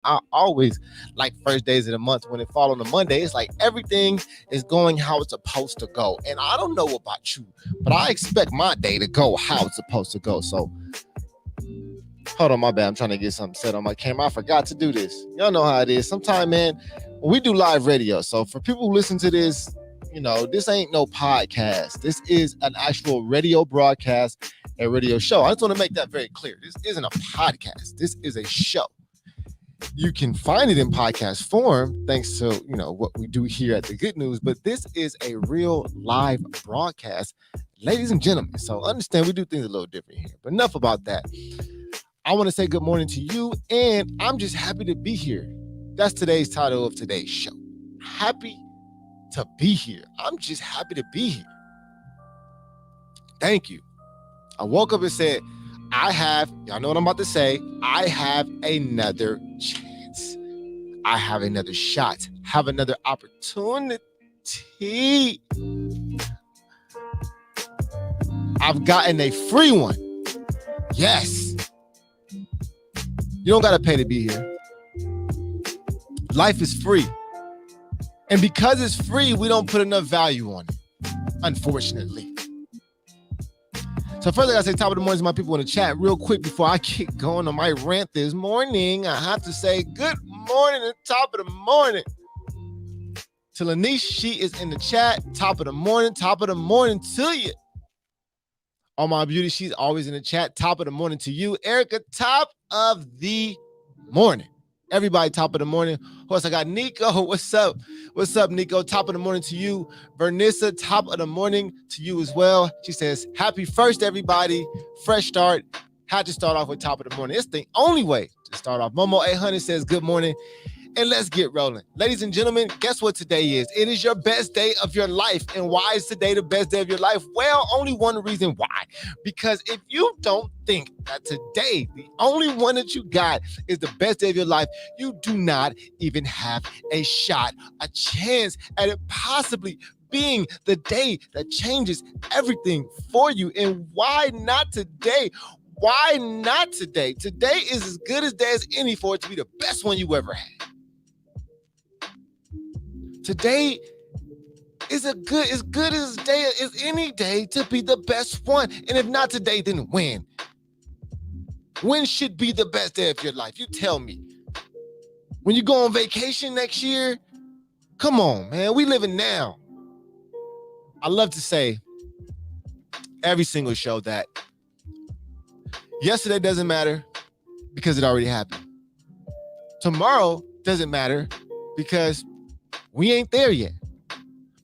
I always like first days of the month when it fall on a Monday. It's like everything is going how it's supposed to go. And I don't know about you, but I expect my day to go how it's supposed to go. So hold on, my bad. I'm trying to get something set on my camera. I forgot to do this. Y'all know how it is. Sometimes, man, we do live radio. So for people who listen to this, this ain't no podcast. This is an actual radio broadcast, a radio show. I just want to make that very clear. This isn't a podcast. This is a show. You can find it in podcast form thanks to, what we do here at the Good News, but this is a real live broadcast, ladies and gentlemen. So understand we do things a little different here, but enough about that. I want to say good morning to you, and I'm just happy to be here. That's today's title of today's show. Happy to be here. I'm just happy to be here. Thank you. I woke up and said, y'all know what I'm about to say, I have another chance. I have another shot, have another opportunity. I've gotten a free one. Yes. You don't got to pay to be here. Life is free. And because it's free, we don't put enough value on it, unfortunately. So first, I gotta say top of the morning to my people in the chat real quick before I get going on my rant this morning. I have to say good morning at the top of the morning to Lanice. She is in the chat. Top of the morning to you. All my beauty, she's always in the chat. Top of the morning to you. Erica, top of the morning. Everybody, top of the morning. Of course, I got Nico. What's up? What's up, Nico? Top of the morning to you. Vernissa, top of the morning to you as well. She says, happy first, everybody. Fresh start. Had to start off with top of the morning. It's the only way to start off. Momo 800 says, good morning. And let's get rolling. Ladies and gentlemen, guess what today is? It is your best day of your life. And why is today the best day of your life? Well, only one reason why. Because if you don't think that today, the only one that you got is the best day of your life, you do not even have a shot, a chance at it possibly being the day that changes everything for you. And why not today? Why not today? Today is as good a day as any for it to be the best one you ever had. Today is as good as day as any day to be the best one. And if not today, then when? When should be the best day of your life? You tell me. When you go on vacation next year? Come on, man. We living now. I love to say every single show that yesterday doesn't matter because it already happened. Tomorrow doesn't matter because we ain't there yet.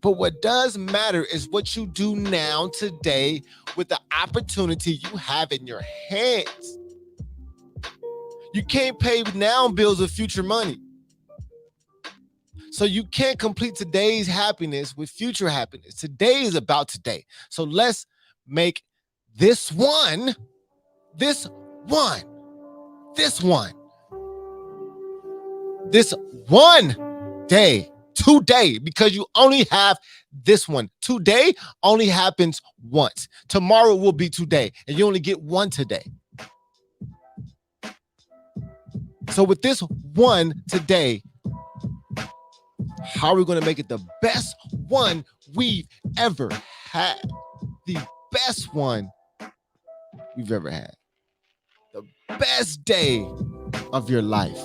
But what does matter is what you do now today with the opportunity you have in your hands. You can't pay now bills with future money. So you can't complete today's happiness with future happiness. Today is about today. So let's make this one day today, because you only have this one. Today only happens once. Tomorrow will be today, and you only get one today. So with this one today, how are we going to make it the best one we've ever had? The best one we've ever had. The best day of your life.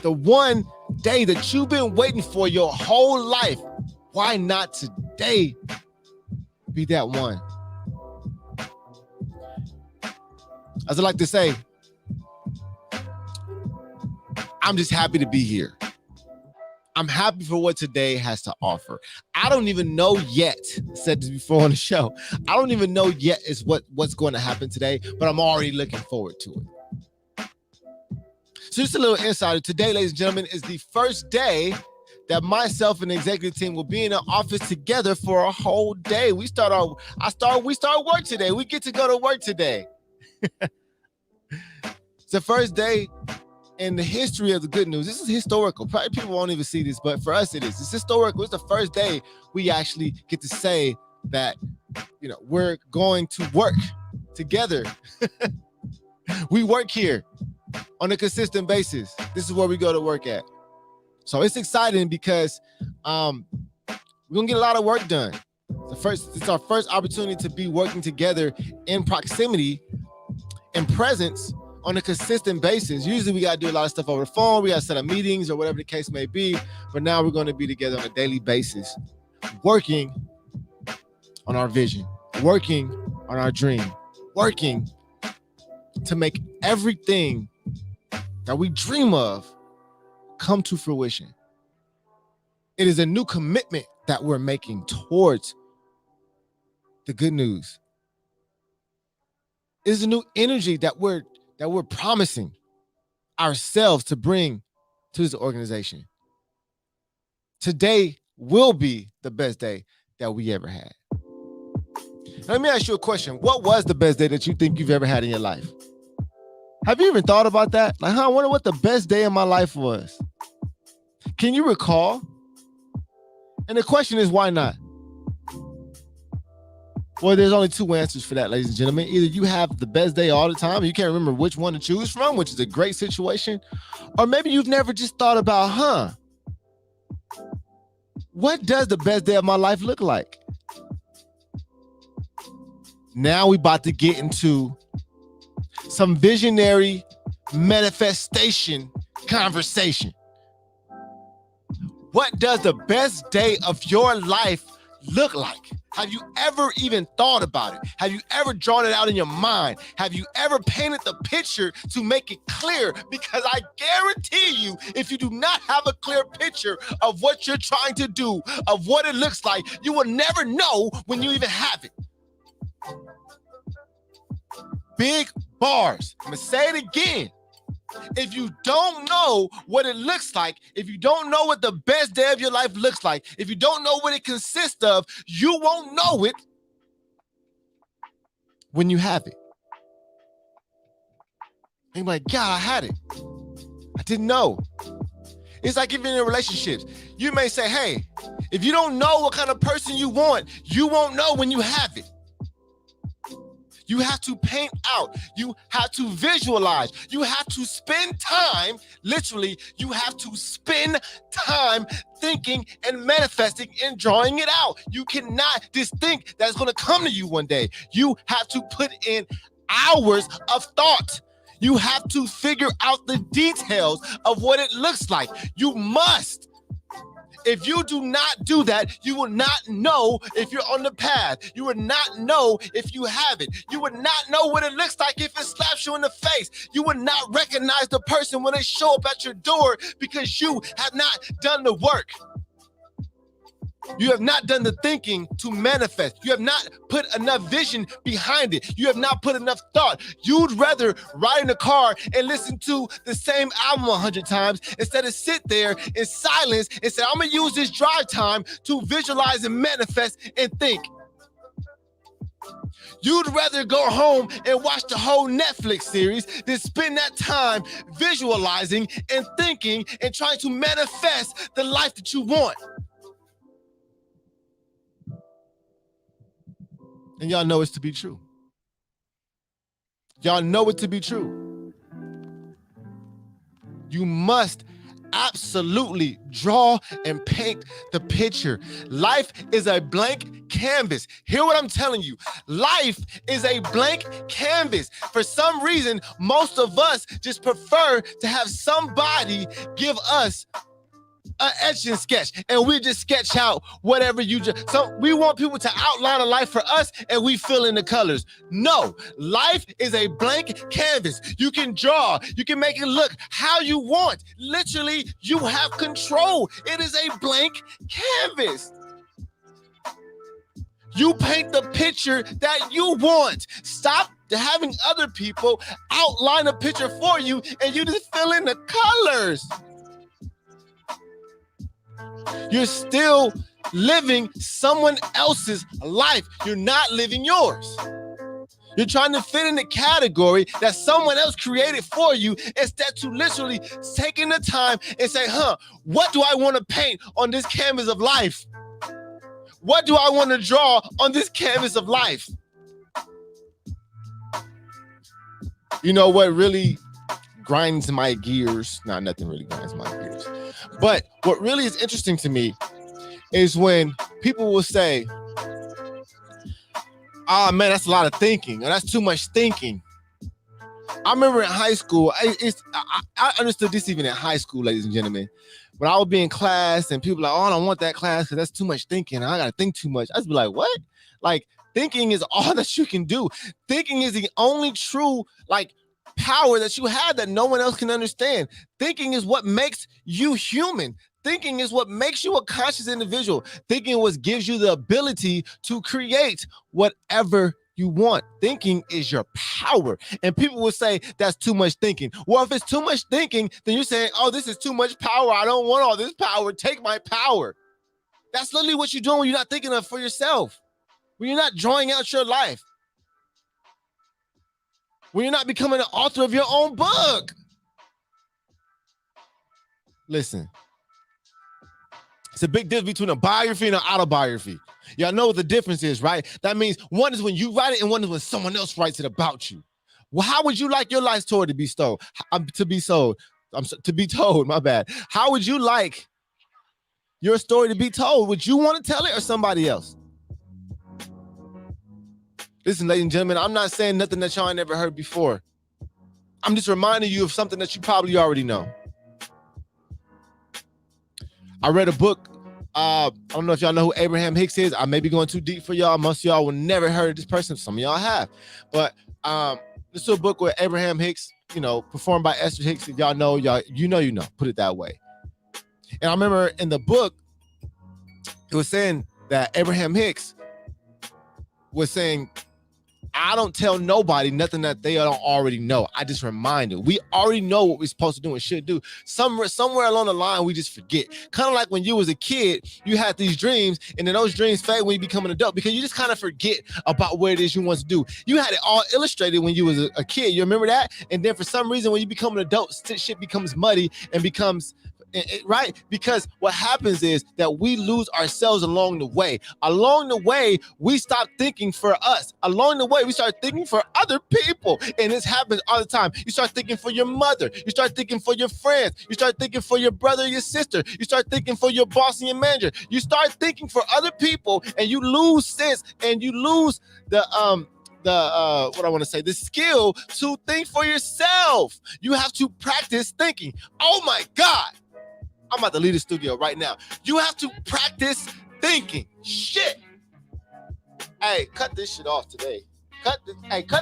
The one day that you've been waiting for your whole life. Why not today be that one? As I like to say, I'm just happy to be here. I'm happy for what today has to offer. I don't even know yet, I said this before on the show, I don't even know yet is what's going to happen today, but I'm already looking forward to it. So just a little insider. Today, ladies and gentlemen, is the first day that myself and the executive team will be in the office together for a whole day. We start work today. We get to go to work today. It's the first day in the history of the Good News. This is historical. Probably people won't even see this, but for us it is. It's historical. It's the first day we actually get to say that, we're going to work together. We work here. on a consistent basis. This is where we go to work at. So it's exciting because we're gonna get a lot of work done. It's our first opportunity to be working together in proximity and presence on a consistent basis. Usually we gotta do a lot of stuff over the phone, we gotta set up meetings or whatever the case may be, but now we're gonna be together on a daily basis, working on our vision, working on our dream, working to make everything that we dream of come to fruition. It is a new commitment that we're making towards the good news. It is a new energy that we're promising ourselves to bring to this organization. Today will be the best day that we ever had. Let me ask you a question. What was the best day that you think you've ever had in your life? Have you even thought about that? Like, I wonder what the best day of my life was. Can you recall? And the question is, why not? Well, there's only two answers for that, ladies and gentlemen. Either you have the best day all the time and you can't remember which one to choose from, which is a great situation, or maybe you've never just thought about, what does the best day of my life look like? Now we about to get into some visionary manifestation conversation. What does the best day of your life look like? Have you ever even thought about it? Have you ever drawn it out in your mind? Have you ever painted the picture to make it clear? Because I guarantee you, if you do not have a clear picture of what you're trying to do, of what it looks like, you will never know when you even have it. Big bars. I'm gonna say it again. If you don't know what it looks like, if you don't know what the best day of your life looks like, if you don't know what it consists of, you won't know it when you have it. And you're like, God, I had it. I didn't know. It's like even in relationships, you may say, hey, if you don't know what kind of person you want, you won't know when you have it. You have to paint out. You have to visualize. You have to spend time, literally, you have to spend time thinking and manifesting and drawing it out. You cannot just think that it's going to come to you one day. You have to put in hours of thought. You have to figure out the details of what it looks like. You must. If you do not do that, you will not know if you're on the path. You will not know if you have it. You would not know what it looks like if it slaps you in the face. You would not recognize the person when they show up at your door because you have not done the work. You have not done the thinking to manifest. You have not put enough vision behind it. You have not put enough thought. You'd rather ride in a car and listen to the same album 100 times instead of sit there in silence and say, I'm going to use this drive time to visualize and manifest and think. You'd rather go home and watch the whole Netflix series than spend that time visualizing and thinking and trying to manifest the life that you want. And y'all know it's to be true. Y'all know it to be true. You must absolutely draw and paint the picture. Life is a blank canvas. Hear what I'm telling you. Life is a blank canvas. For some reason, most of us just prefer to have somebody give us an etch and sketch, and we just sketch out whatever you just. So we want people to outline a life for us, and we fill in the colors. No, life is a blank canvas. You can draw, you can make it look how you want. Literally, you have control. It is a blank canvas. You paint the picture that you want. Stop having other people outline a picture for you, and you just fill in the colors. You're still living someone else's life. You're not living yours. You're trying to fit in the category that someone else created for you instead to literally taking the time and say, what do I want to paint on this canvas of life? What do I want to draw on this canvas of life? You know what really grinds my gears. Nah, nothing really grinds my gears. But what really is interesting to me is when people will say, "Oh man, that's a lot of thinking, or that's too much thinking." I remember in high school, I understood this even in high school, ladies and gentlemen. When I would be in class and people were like, "Oh, I don't want that class because that's too much thinking. I gotta think too much." I just be like, "What?" Like, thinking is all that you can do. Thinking is the only true power that you have that no one else can understand. Thinking is what makes you human. Thinking is what makes you a conscious individual. Thinking is what gives you the ability to create whatever you want. Thinking is your power. And people will say that's too much thinking. Well, if it's too much thinking, then you're saying, "Oh, this is too much power. I don't want all this power. Take my power." That's literally what you're doing when you're not thinking of for yourself. When you're not drawing out your life. When you're not becoming an author of your own book. Listen. It's a big difference between a biography and an autobiography. Y'all know what the difference is, right? That means one is when you write it and one is when someone else writes it about you. Well, how would you like your life story to be told? To be told, my bad. How would you like your story to be told? Would you want to tell it or somebody else? Listen, ladies and gentlemen, I'm not saying nothing that y'all ain't never heard before. I'm just reminding you of something that you probably already know. I read a book. I don't know if y'all know who Abraham Hicks is. I may be going too deep for y'all. Most of y'all will never heard of this person. Some of y'all have. But this is a book where Abraham Hicks, performed by Esther Hicks. If y'all know, you know. Put it that way. And I remember in the book, it was saying that Abraham Hicks was saying, "I don't tell nobody nothing that they don't already know. I just remind them. We already know what we're supposed to do and should do. Somewhere along the line, we just forget. Kind of like when you was a kid, you had these dreams, and then those dreams fade when you become an adult because you just kind of forget about what it is you want to do. You had it all illustrated when you was a kid. You remember that? And then for some reason, when you become an adult, shit becomes muddy and becomes... right? Because what happens is that we lose ourselves along the way. Along the way, we stop thinking for us. Along the way, we start thinking for other people. And this happens all the time. You start thinking for your mother. You start thinking for your friends. You start thinking for your brother or your sister. You start thinking for your boss and your manager. You start thinking for other people and you lose sense and you lose the skill to think for yourself. You have to practice thinking. Oh my God. I'm about to leave the studio right now. You have to practice thinking. Shit. Hey, cut this shit off today. Cut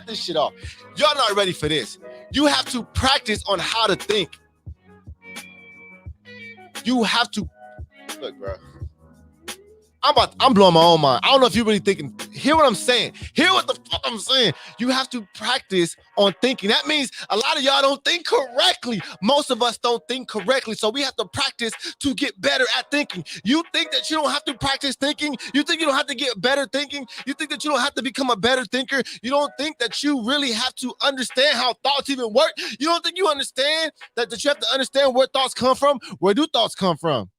this shit off. Y'all not ready for this. You have to practice on how to think. You have to... Look, bro. I'm blowing my own mind. I don't know if you're really thinking. Hear what I'm saying. Hear what the fuck I'm saying. You have to practice on thinking. That means a lot of y'all don't think correctly. Most of us don't think correctly. So we have to practice to get better at thinking. You think that you don't have to practice thinking? You think you don't have to get better thinking? You think that you don't have to become a better thinker? You don't think that you really have to understand how thoughts even work? You don't think you understand that you have to understand where thoughts come from? Where do thoughts come from?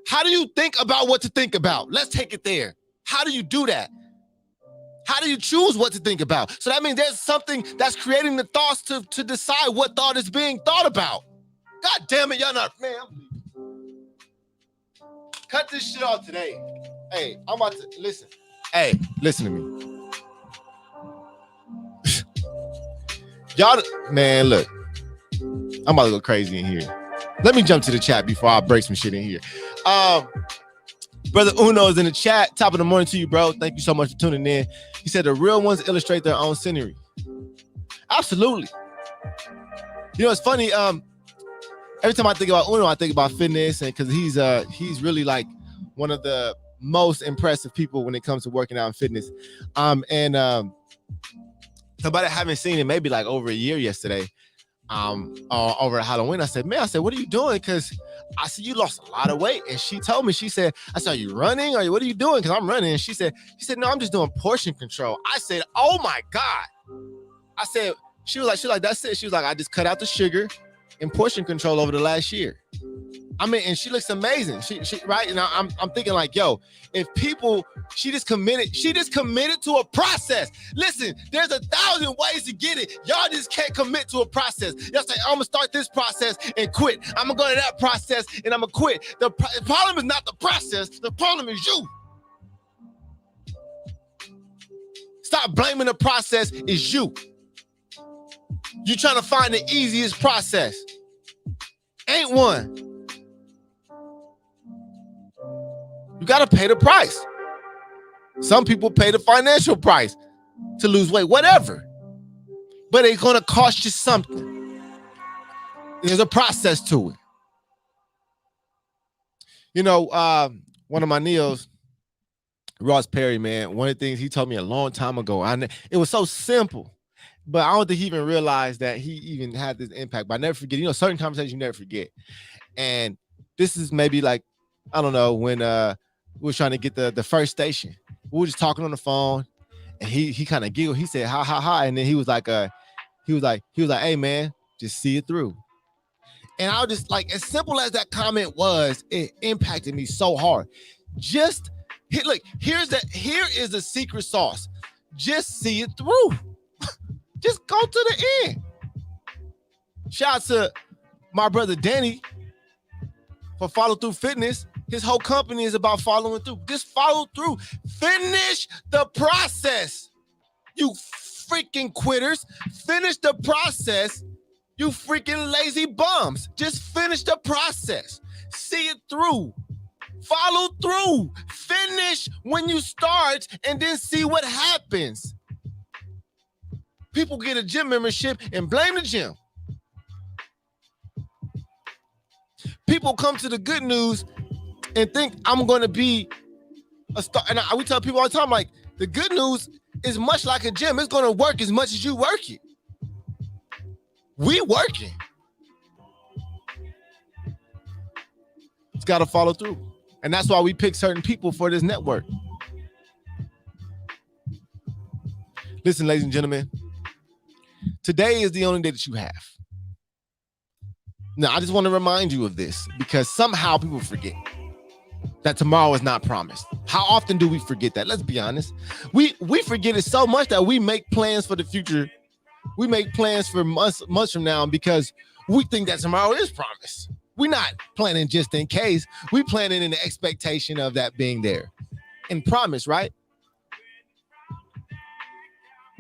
How do you think about what to think about? Let's take it there. How do you do that? How do you choose what to think about? So that means there's something that's creating the thoughts to decide what thought is being thought about. God damn it, y'all not, man. Cut this shit off today. Hey, I'm about to, listen. Hey, listen to me. Y'all, man, look. I'm about to go crazy in here. Let me jump to the chat before I break some shit in here. Brother Uno is in the chat. Top of the morning to you, bro. Thank you so much for tuning in. He said the real ones illustrate their own scenery. Absolutely. You know, it's funny. Every time I think about Uno, I think about fitness, and because he's really like one of the most impressive people when it comes to working out and fitness. Somebody I haven't seen in maybe like over a year yesterday. Over Halloween, I said, what are you doing? Because I see you lost a lot of weight. And she told me, I said, are you running? Or what are you doing? Because I'm running. And she said, no, I'm just doing portion control. I said, oh my God. I said, she was like, that's it. She was like, I just cut out the sugar and portion control over the last year. I mean, and she looks amazing. She right. And I'm thinking like, yo, if people, she just committed to a process. Listen, there's 1,000 ways to get it. Y'all just can't commit to a process. Y'all say, I'm gonna start this process and quit. I'm gonna go to that process and I'm gonna quit. The problem is not the process. The problem is you. Stop blaming the process. It's you. You trying to find the easiest process. Ain't one. You got to pay the price. Some people pay the financial price to lose weight, whatever. But it's going to cost you something. There's a process to it. You know, one of my Neos, Ross Perry, man, one of the things he told me a long time ago, it was so simple, but I don't think he even realized that he even had this impact. But I never forget, certain conversations you never forget. And this is maybe like, I don't know, when we were trying to get the first station. We were just talking on the phone, and he kind of giggled. He said, "Ha ha ha," and then he was like, "Hey man, just see it through." And I was just like, as simple as that comment was, it impacted me so hard. Just look, here is the secret sauce. Just see it through. Just go to the end. Shout out to my brother Danny for Follow Through Fitness. His whole company is about following through. Just follow through. Finish the process. You freaking quitters. Finish the process. You freaking lazy bums. Just finish the process. See it through. Follow through. Finish when you start and then see what happens. People get a gym membership and blame the gym. People come to the good news and think I'm going to be a star. And we tell people all the time, like, the good news is much like a gym. It's going to work as much as you work it. We working. It's got to follow through. And that's why we pick certain people for this network. Listen, ladies and gentlemen, today is the only day that you have. Now, I just want to remind you of this because somehow people forget that tomorrow is not promised. How often do we forget that? Let's be honest. We forget it so much that we make plans for the future. We make plans for months from now because we think that tomorrow is promised. We're not planning just in case. We planning in the expectation of that being there. And promise, right?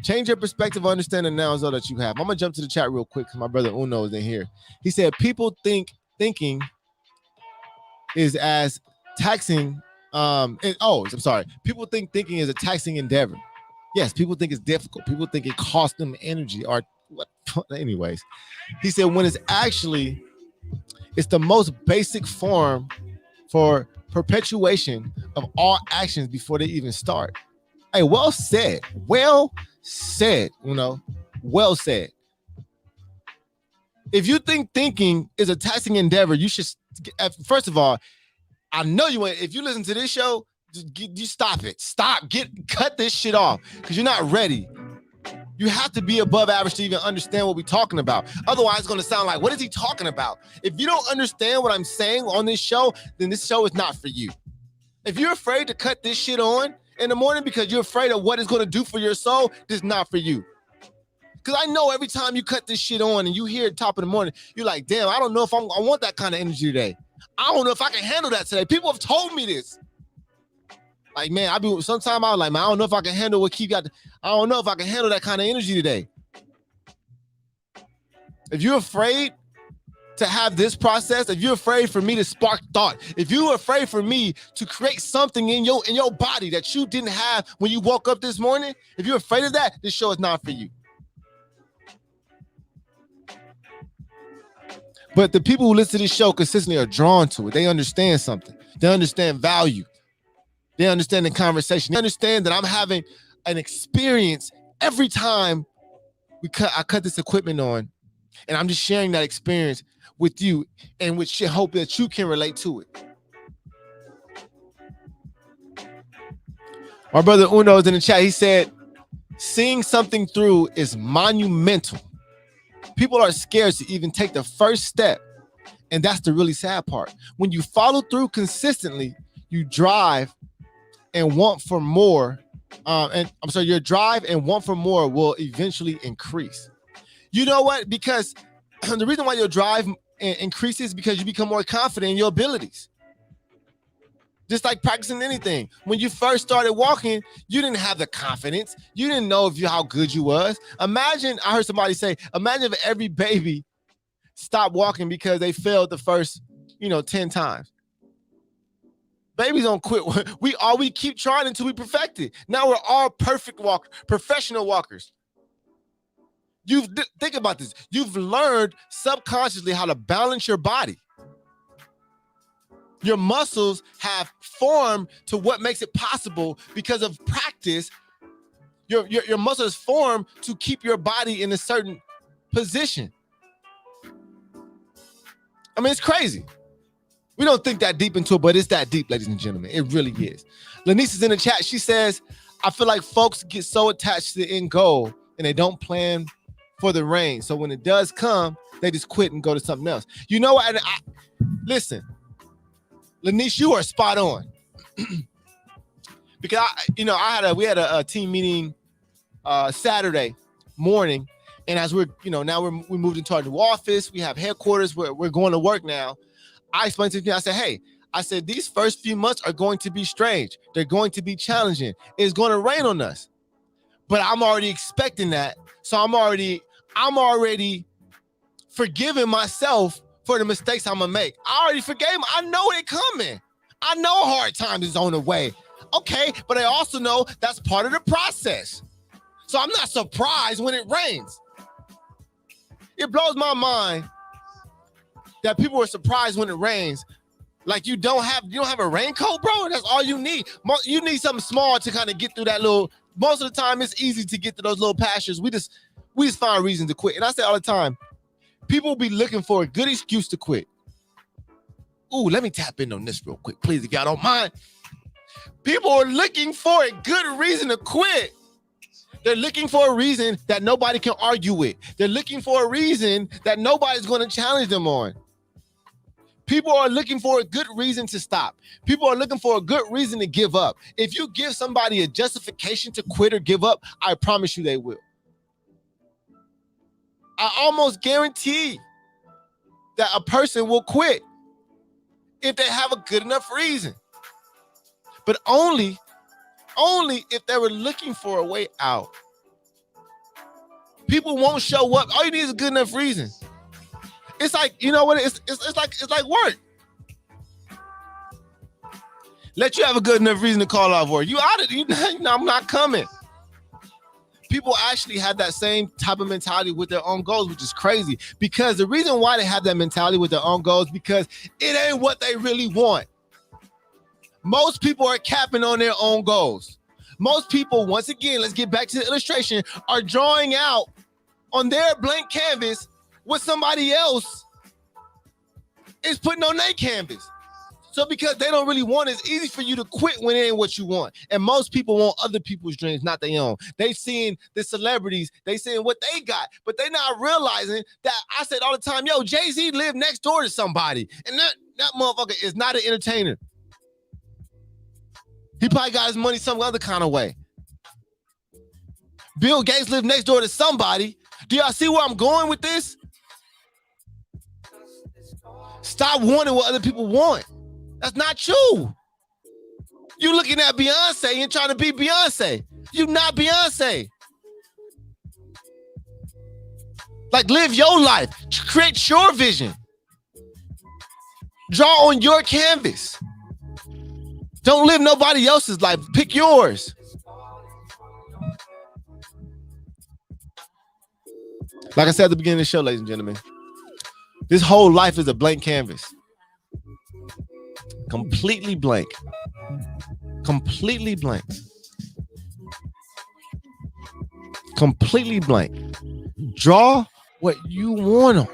Change your perspective, understanding now is all that you have. I'm going to jump to the chat real quick because my brother Uno is in here. He said, people thinking is as taxing. I'm sorry. People think thinking is a taxing endeavor. Yes, people think it's difficult. People think it costs them energy or what. Anyways, he said, when it's the most basic form for perpetuation of all actions before they even start. Hey, well said. Well said, well said. If you think thinking is a taxing endeavor, you should, first of all, I know you ain't, if you listen to this show, you stop it. Cut this shit off because you're not ready. You have to be above average to even understand what we're talking about. Otherwise, it's going to sound like, what is he talking about? If you don't understand what I'm saying on this show, then this show is not for you. If you're afraid to cut this shit on in the morning because you're afraid of what it's going to do for your soul, this is not for you. Because I know every time you cut this shit on and you hear it top of the morning, you're like, damn, I don't know if I want that kind of energy today. I don't know if I can handle that today. People have told me this. Like, man, sometimes I was like, man, I don't know if I can handle what Keith got. I don't know if I can handle that kind of energy today. If you're afraid to have this process, if you're afraid for me to spark thought, if you're afraid for me to create something in your body that you didn't have when you woke up this morning, if you're afraid of that, this show is not for you. But the people who listen to this show consistently are drawn to it. They understand something. They understand value. They understand the conversation. They understand that I'm having an experience every time I cut this equipment on, and I'm just sharing that experience with you, and with hope that you can relate to it. My brother Uno is in the chat. He said, seeing something through is monumental. People are scared to even take the first step And that's the really sad part. When you follow through consistently, you drive and want for more. Your drive and want for more will eventually increase. You know what? Because the reason why your drive increases is because you become more confident in your abilities. Just like practicing anything. When you first started walking, you didn't have the confidence. You didn't know how good you was. Imagine, I heard somebody say, imagine if every baby stopped walking because they failed the first, 10 times. Babies don't quit. We keep trying until we perfect it. Now we're all perfect walkers, professional walkers. Think about this. You've learned subconsciously how to balance your body. Your muscles have formed to what makes it possible because of practice. Your muscles form to keep your body in a certain position. I mean, it's crazy. We don't think that deep into it, but it's that deep, ladies and gentlemen. It really is. Lanice is in the chat. She says, I feel like folks get so attached to the end goal and they don't plan for the rain. So when it does come, they just quit and go to something else. You know what? Listen, Lanice, you are spot on. Because we had a team meeting Saturday morning, and as we moved into our new office, we have headquarters. We're going to work now. I explained to them, I said these first few months are going to be strange. They're going to be challenging. It's going to rain on us, but I'm already expecting that. So I'm already forgiving myself for the mistakes I'm gonna make. I already forgave them. I know it coming. I know hard times is on the way. Okay, but I also know that's part of the process. So I'm not surprised when it rains. It blows my mind that people are surprised when it rains. Like you don't have a raincoat, bro. That's all you need. You need something small to kind of get through that little. Most of the time, it's easy to get to those little pastures. We just find reasons to quit. And I say all the time, people be looking for a good excuse to quit. Ooh, let me tap in on this real quick, please, if y'all don't mind. People are looking for a good reason to quit. They're looking for a reason that nobody can argue with. They're looking for a reason that nobody's going to challenge them on. People are looking for a good reason to stop. People are looking for a good reason to give up. If you give somebody a justification to quit or give up, I promise you they will. I almost guarantee that a person will quit if they have a good enough reason. But only if they were looking for a way out. People won't show up. All you need is a good enough reason. It's like, you know what? It's like work. Let you have a good enough reason to call off work. You out of I'm not coming. People actually have that same type of mentality with their own goals, which is crazy. Because the reason why they have that mentality with their own goals, because it ain't what they really want. Most people are capping on their own goals. Most people, once again, let's get back to the illustration, are drawing out on their blank canvas what somebody else is putting on their canvas. So because they don't really want it, it's easy for you to quit when it ain't what you want. And most people want other people's dreams, not their own. They seeing the celebrities, they seeing what they got, but they not realizing that I said all the time, yo, Jay-Z lived next door to somebody. And that motherfucker is not an entertainer. He probably got his money some other kind of way. Bill Gates lived next door to somebody. Do y'all see where I'm going with this? Stop wanting what other people want. That's not you. You looking at Beyonce and trying to be Beyonce. You not Beyonce. Like, live your life. Create your vision. Draw on your canvas. Don't live nobody else's life. Pick yours. Like I said at the beginning of the show, ladies and gentlemen, this whole life is a blank canvas. Completely blank. Completely blank. Completely blank. Draw what you want on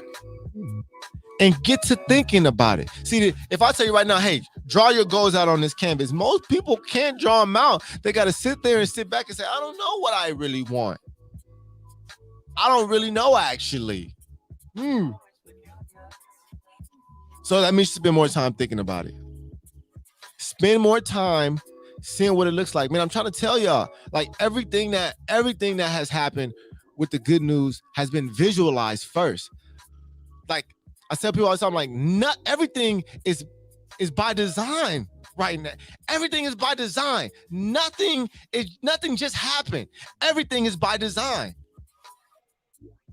and get to thinking about it. See, if I tell you right now, hey, draw your goals out on this canvas, most people can't draw them out. They got to sit there and sit back and say, I don't know what I really want. I don't really know, actually. So that means spend more time thinking about it. Spend more time seeing what it looks like. Man, I'm trying to tell y'all, like everything that has happened with the good news has been visualized first. Like I tell people all the time, like not everything is by design right now. Everything is by design. Nothing just happened. Everything is by design.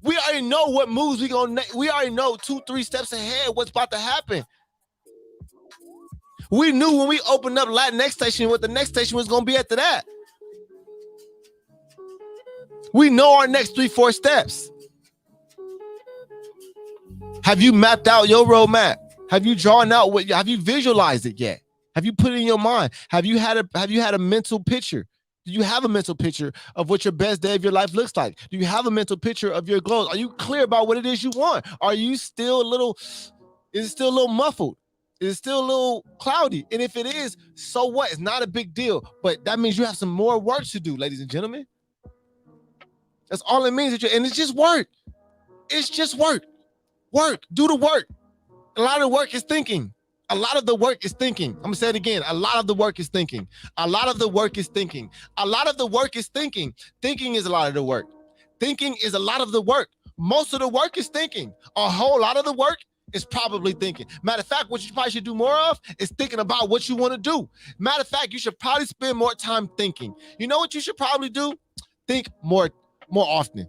We already know what moves we already know 2-3 steps ahead what's about to happen. We knew when we opened up that next station what the next station was going to be after that. We know our next 3-4 steps. Have you mapped out your roadmap? Have you drawn out have you visualized it yet? Have you put it in your mind? Have you had a mental picture? Do you have a mental picture of what your best day of your life looks like? Do you have a mental picture of your goals? Are you clear about what it is you want? Are you still is it still a little muffled? Is it still a little cloudy? And if it is, so what? It's not a big deal, but that means you have some more work to do, ladies and gentlemen. That's all it means. And it's just work. It's just work. Work. Do the work. A lot of the work is thinking. A lot of the work is thinking. I'm going to say it again. A lot of the work is thinking. A lot of the work is thinking. A lot of the work is thinking. Thinking is a lot of the work. Thinking is a lot of the work. Most of the work is thinking. A whole lot of the work is probably thinking. Matter of fact, what you probably should do more of is thinking about what you want to do. Matter of fact, you should probably spend more time thinking. You know what you should probably do? Think more often.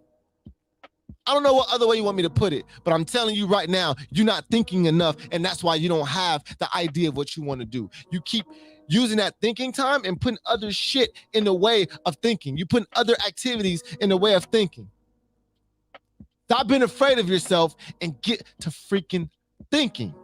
I don't know what other way you want me to put it, but I'm telling you right now, you're not thinking enough, and that's why you don't have the idea of what you want to do. You keep using that thinking time and putting other shit in the way of thinking. You putting other activities in the way of thinking. Stop being afraid of yourself and get to freaking thinking.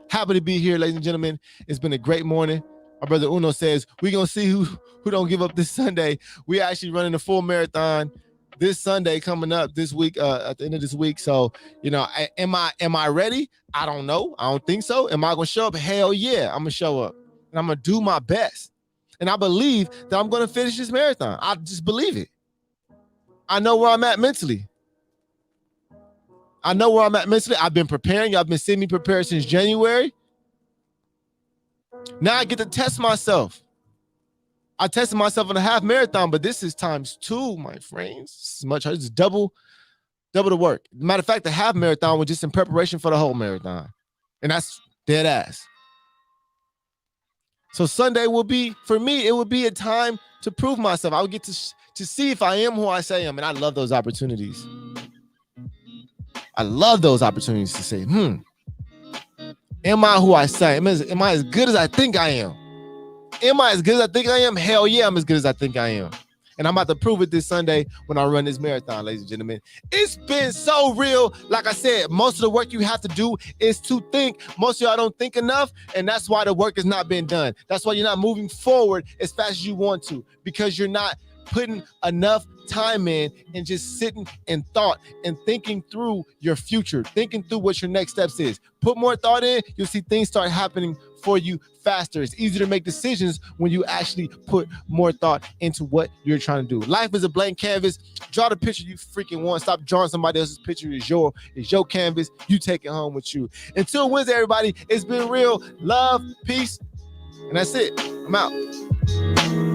Happy to be here, ladies and gentlemen. It's been a great morning. My brother Uno says, we're going to see who don't give up this Sunday. We're actually running a full marathon this Sunday coming up this week, at the end of this week. So, you know, am I ready? I don't know. I don't think so. Am I going to show up? Hell yeah, I'm going to show up. And I'm going to do my best. And I believe that I'm going to finish this marathon. I just believe it. I know where I'm at mentally. I've been preparing. Y'all been seeing me prepare since January. Now I get to test myself. I tested myself in a half marathon, but this is ×2, my friends. It's double the work. Matter of fact, the half marathon was just in preparation for the whole marathon. And that's dead ass. So Sunday will be, for me, it will be a time to prove myself. I will get to see if I am who I say I am. And I love those opportunities. I love those opportunities to say, am I who I say? Am I as good as I think I am? Am I as good as I think I am? Hell yeah, I'm as good as I think I am. And I'm about to prove it this Sunday when I run this marathon, ladies and gentlemen. It's been so real. Like I said, most of the work you have to do is to think. Most of y'all don't think enough, and that's why the work has not been done. That's why you're not moving forward as fast as you want to, because you're not putting enough time in and just sitting in thought and thinking through your future, thinking through what your next steps is. Put more thought in, you'll see things start happening for you faster. It's easier to make decisions when you actually put more thought into what you're trying to do. Life is a blank canvas. Draw the picture you freaking want. Stop drawing somebody else's picture. It's your canvas. You take it home with you. Until Wednesday, everybody, it's been real. Love, peace, and that's it. I'm out.